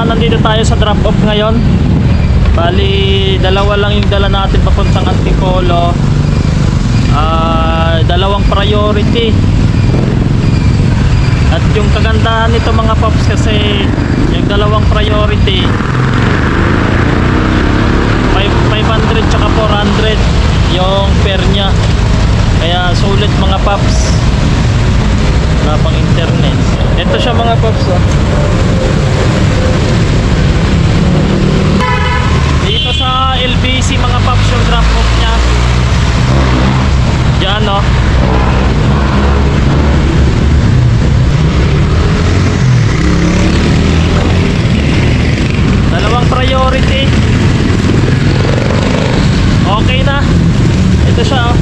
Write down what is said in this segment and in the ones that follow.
nandito tayo sa drop off ngayon. Bali, dalawa lang yung dala natin papuntang Antipolo. Dalawang priority. At yung kagandahan nito mga paps kasi yung dalawang priority 500 tsaka 400 yung fare nya. Kaya sulit mga paps. Wala pang internet. Ito siya mga paps, oh. Dito sa LBC mga paps yung drop off nya. Diyan, oh. Dalawang priority. Okay na. Ito siya, oh.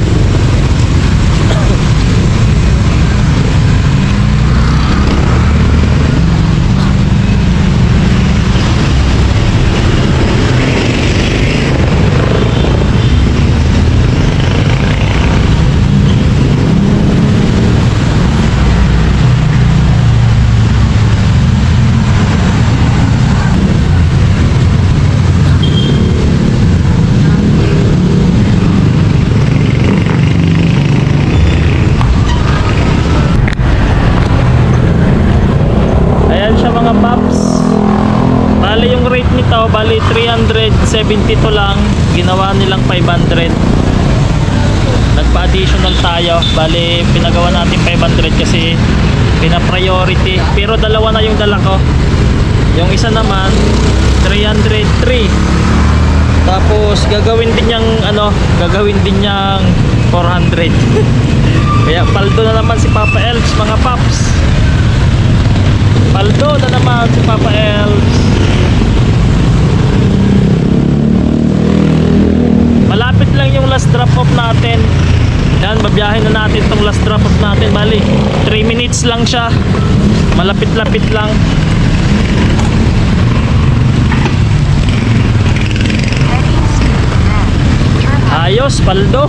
Mga paps, bali yung rate nito, bali 372 lang, ginawa nilang 500. Nagpa-additional tayo, bali pinagawa natin 500 kasi pina-priority, pero dalawa na yung dala ko. Yung isa naman 303, tapos gagawin din niyang 400. Kaya paldo na naman si Papa Elves mga paps. Paldo na naman si Papa Elves. Malapit lang yung last drop off natin. Yan, babiyahin na natin tong last drop off natin. Bali, 3 minutes lang siya. Malapit-lapit lang. Ayos, paldo.